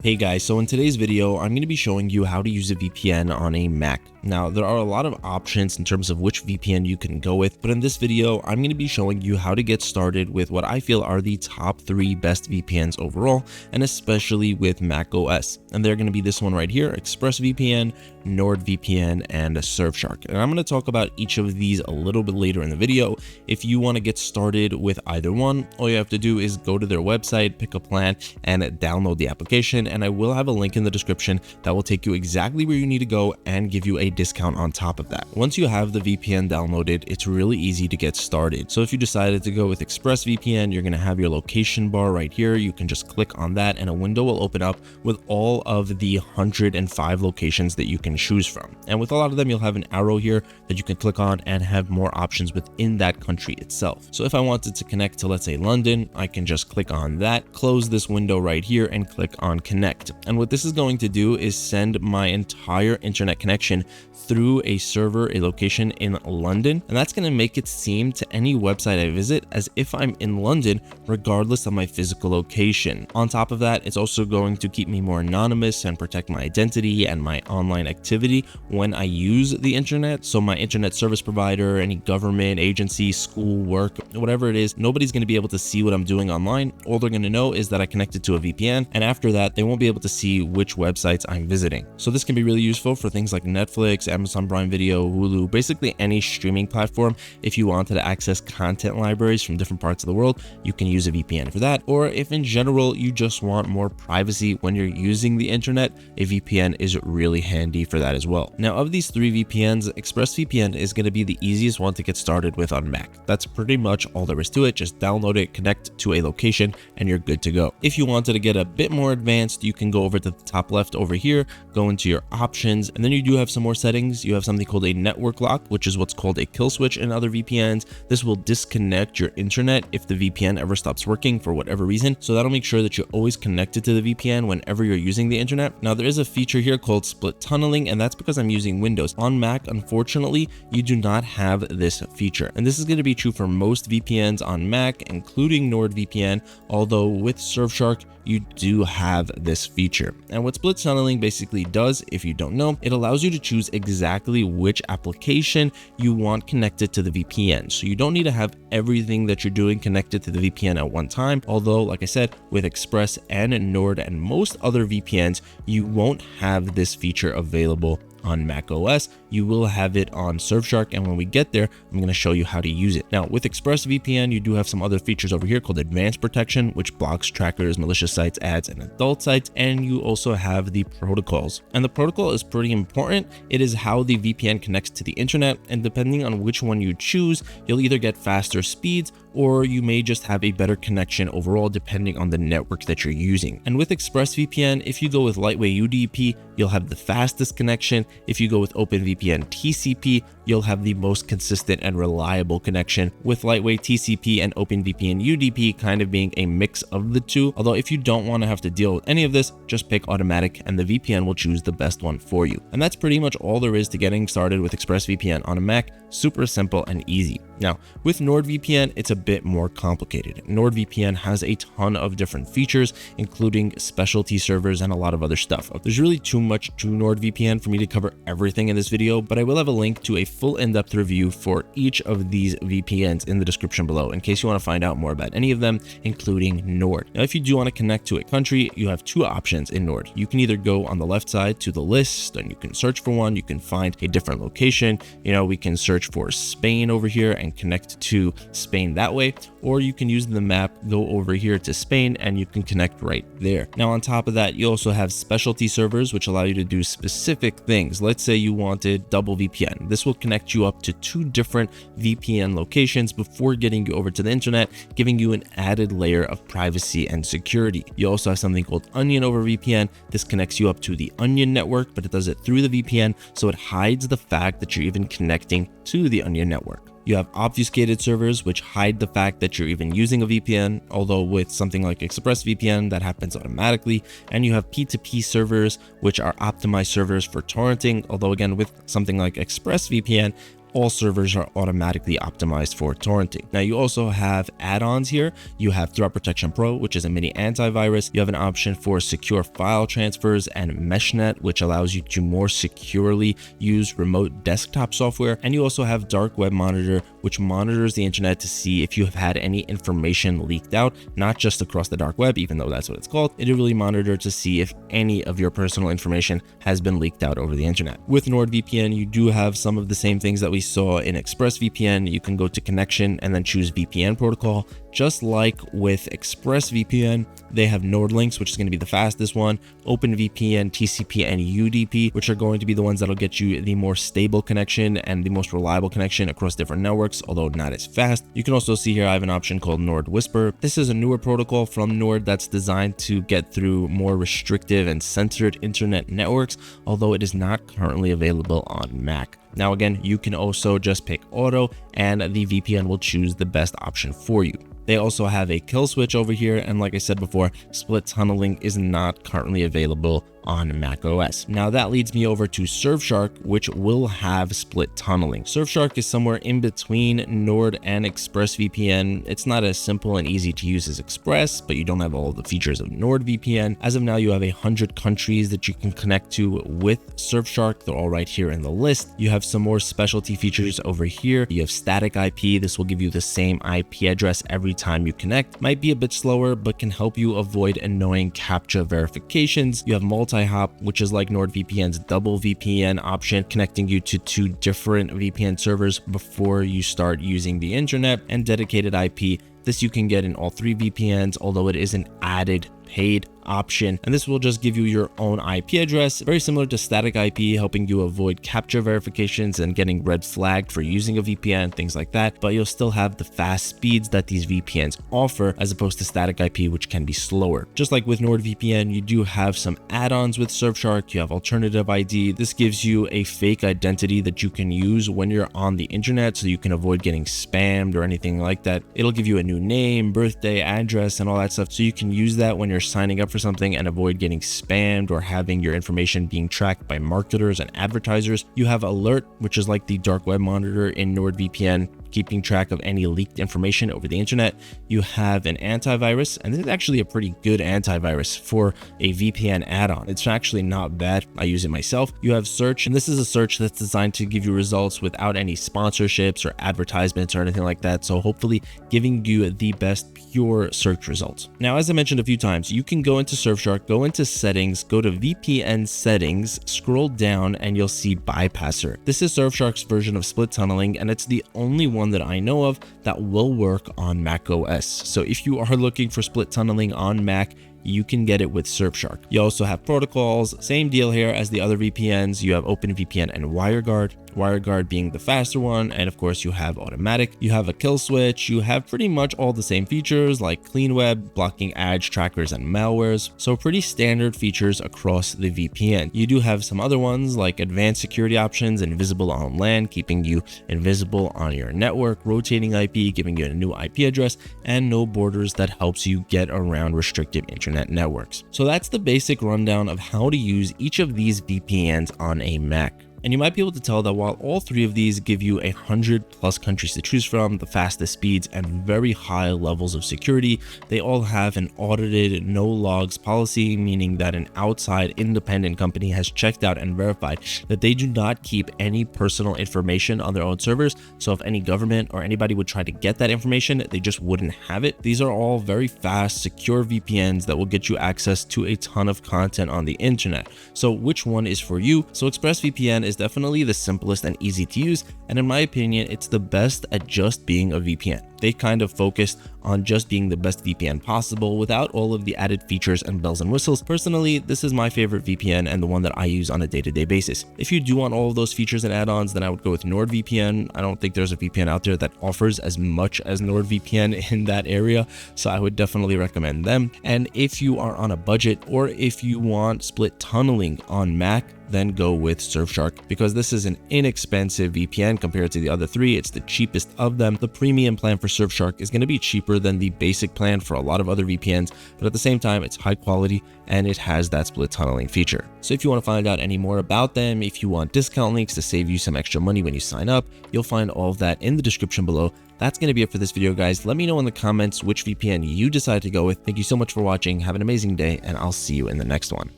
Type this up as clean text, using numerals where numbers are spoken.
Hey guys, so in today's video, I'm going to be showing you how to use a VPN on a Mac. Now, there are a lot of options in terms of which VPN you can go with, but in this video, I'm going to be showing you how to get started with what I feel are the top 3 best VPNs overall, and especially with Mac OS. And they're going to be this one right here, ExpressVPN, NordVPN, and Surfshark. And I'm going to talk about each of these a little bit later in the video. If you want to get started with either one, all you have to do is go to their website, pick a plan, and download the application. And I will have a link in the description that will take you exactly where you need to go and give you a discount on top of that. Once you have the VPN downloaded, it's really easy to get started. So if you decided to go with ExpressVPN, you're going to have your location bar right here. You can just click on that and a window will open up with all of the 105 locations that you can choose from. And with a lot of them, you'll have an arrow here that you can click on and have more options within that country itself. So if I wanted to connect to, let's say, London, I can just click on that, close this window right here and click on connect. And what this is going to do is send my entire internet connection through a server, a location in London. And that's going to make it seem to any website I visit as if I'm in London, regardless of my physical location. On top of that, it's also going to keep me more anonymous and protect my identity and my online activity when I use the internet. So my internet service provider, any government, agency, school, work, whatever it is, nobody's going to be able to see what I'm doing online. All they're going to know is that I connected to a VPN. And after that, they won't be able to see which websites I'm visiting. So this can be really useful for things like Netflix, Amazon Prime Video, Hulu, basically any streaming platform. If you wanted to access content libraries from different parts of the world, you can use a VPN for that. Or if in general you just want more privacy when you're using the internet, a VPN is really handy for that as well. Now, of these 3 VPNs, ExpressVPN is going to be the easiest one to get started with on Mac. That's pretty much all there is to it. Just download it, connect to a location, and you're good to go. If you wanted to get a bit more advanced, you can go over to the top left over here, go into your options, and then you do have some more settings. You have something called a network lock, which is what's called a kill switch in other VPNs. This will disconnect your internet if the VPN ever stops working for whatever reason. So that'll make sure that you're always connected to the VPN whenever you're using the internet. Now, there is a feature here called split tunneling, and that's because I'm using Windows. On Mac, unfortunately, you do not have this feature. And this is going to be true for most VPNs on Mac, including NordVPN, although with Surfshark, you do have this feature. And what split tunneling basically does, if you don't know, it allows you to choose exactly which application you want connected to the VPN. So you don't need to have everything that you're doing connected to the VPN at one time. Although, like I said, with Express and Nord and most other VPNs, you won't have this feature available on Mac OS. You will have it on Surfshark, and when we get there, I'm going to show you how to use it. Now, with ExpressVPN, you do have some other features over here called advanced protection, which blocks trackers, malicious sites, ads, and adult sites, and you also have the protocols. And the protocol is pretty important. It is how the VPN connects to the internet, and depending on which one you choose, you'll either get faster speeds or you may just have a better connection overall depending on the network that you're using. And with ExpressVPN, if you go with Lightway UDP, you'll have the fastest connection. If you go with OpenVPN TCP, you'll have the most consistent and reliable connection, with Lightway TCP and OpenVPN UDP kind of being a mix of the two. Although if you don't want to have to deal with any of this, just pick automatic and the VPN will choose the best one for you. And that's pretty much all there is to getting started with ExpressVPN on a Mac. Super simple and easy. Now, with NordVPN, it's a bit more complicated. NordVPN has a ton of different features, including specialty servers and a lot of other stuff. There's really too much to NordVPN for me to cover everything in this video, but I will have a link to a full in-depth review for each of these VPNs in the description below in case you want to find out more about any of them, including Nord. Now, if you do want to connect to a country, you have 2 options in Nord. You can either go on the left side to the list and you can search for one. You can find a different location. We can search for Spain over here and connect to Spain that way, or you can use the map, go over here to Spain, and you can connect right there. Now, on top of that, you also have specialty servers, which allow you to do specific things. Let's say you wanted double VPN. This will connect you up to 2 different VPN locations before getting you over to the internet, giving you an added layer of privacy and security. You also have something called Onion over VPN. This connects you up to the Onion network, but it does it through the VPN, so it hides the fact that you're even connecting to the Onion network. You have obfuscated servers, which hide the fact that you're even using a VPN, although with something like ExpressVPN, that happens automatically. And you have P2P servers, which are optimized servers for torrenting, although again, with something like ExpressVPN, all servers are automatically optimized for torrenting. Now you also have add-ons here. You have Threat Protection Pro, which is a mini antivirus. You have an option for secure file transfers and MeshNet, which allows you to more securely use remote desktop software. And you also have Dark Web Monitor, which monitors the internet to see if you have had any information leaked out, not just across the dark web, even though that's what it's called. It really monitors to see if any of your personal information has been leaked out over the internet. With NordVPN, you do have some of the same things that we saw in ExpressVPN. You can go to connection and then choose VPN protocol. Just like with ExpressVPN, they have NordLynx, which is going to be the fastest one, OpenVPN, TCP, and UDP, which are going to be the ones that'll get you the more stable connection and the most reliable connection across different networks, although not as fast. You can also see here I have an option called NordWhisper. This is a newer protocol from Nord that's designed to get through more restrictive and censored internet networks, although it is not currently available on Mac. Now again, you can also just pick auto and the VPN will choose the best option for you. They also have a kill switch over here, and like I said before, split tunneling is not currently available on Mac OS. Now that leads me over to Surfshark, which will have split tunneling. Surfshark is somewhere in between Nord and ExpressVPN. It's not as simple and easy to use as Express, but you don't have all the features of NordVPN. As of now, you have 100 countries that you can connect to with Surfshark. They're all right here in the list. You have some more specialty features over here. You have static IP. This will give you the same IP address every time you connect. Might be a bit slower, but can help you avoid annoying CAPTCHA verifications. You have multi-hop, which is like NordVPN's double VPN option, connecting you to 2 different VPN servers before you start using the internet, and dedicated IP. This you can get in all 3 VPNs, although it is an added paid option, and this will just give you your own IP address, very similar to static IP, helping you avoid CAPTCHA verifications and getting red flagged for using a VPN, things like that. But you'll still have the fast speeds that these VPNs offer, as opposed to static IP, which can be slower. Just like with NordVPN, you do have some add-ons with Surfshark. You have alternative ID. This gives you a fake identity that you can use when you're on the internet, so you can avoid getting spammed or anything like that. It'll give you a new name, birthday, address, and all that stuff, so you can use that when you're signing up for something and avoid getting spammed or having your information being tracked by marketers and advertisers. You have Alert, which is like the dark web monitor in NordVPN, keeping track of any leaked information over the internet. You have an antivirus, and this is actually a pretty good antivirus for a VPN add-on. It's actually not bad. I use it myself. You have search, and this is a search that's designed to give you results without any sponsorships or advertisements or anything like that, so hopefully giving you the best pure search results. Now, as I mentioned a few times, you can go into Surfshark, go into settings, go to VPN settings, scroll down, and you'll see bypasser. This is Surfshark's version of split tunneling, and it's the only one that I know of that will work on Mac OS. So if you are looking for split tunneling on Mac, you can get it with Surfshark. You also have protocols, same deal here as the other VPNs. You have OpenVPN and WireGuard. WireGuard being the faster one, and of course you have automatic. You have a kill switch. You have pretty much all the same features like clean web, blocking ads, trackers, and malwares. So pretty standard features across the VPN. You do have some other ones like advanced security options, invisible on LAN, keeping you invisible on your network, rotating IP, giving you a new IP address, and no borders that helps you get around restricted internet networks. So that's the basic rundown of how to use each of these VPNs on a Mac. And you might be able to tell that while all 3 of these give you 100+ countries to choose from, the fastest speeds, and very high levels of security, they all have an audited no logs policy, meaning that an outside independent company has checked out and verified that they do not keep any personal information on their own servers. So if any government or anybody would try to get that information, they just wouldn't have it. These are all very fast, secure VPNs that will get you access to a ton of content on the internet. So which one is for you? So ExpressVPN is definitely the simplest and easy to use, and in my opinion, it's the best at just being a VPN. They kind of focused on just being the best VPN possible without all of the added features and bells and whistles. Personally, this is my favorite VPN and the one that I use on a day-to-day basis. If you do want all of those features and add-ons, then I would go with NordVPN. I don't think there's a VPN out there that offers as much as NordVPN in that area, so I would definitely recommend them. And if you are on a budget, or if you want split tunneling on Mac, then go with Surfshark, because this is an inexpensive VPN compared to the other 3. It's the cheapest of them. The premium plan for Surfshark is going to be cheaper than the basic plan for a lot of other VPNs, but at the same time, it's high quality and it has that split tunneling feature. So if you want to find out any more about them, if you want discount links to save you some extra money when you sign up, you'll find all of that in the description below. That's going to be it for this video, guys. Let me know in the comments which VPN you decide to go with. Thank you so much for watching. Have an amazing day, and I'll see you in the next one.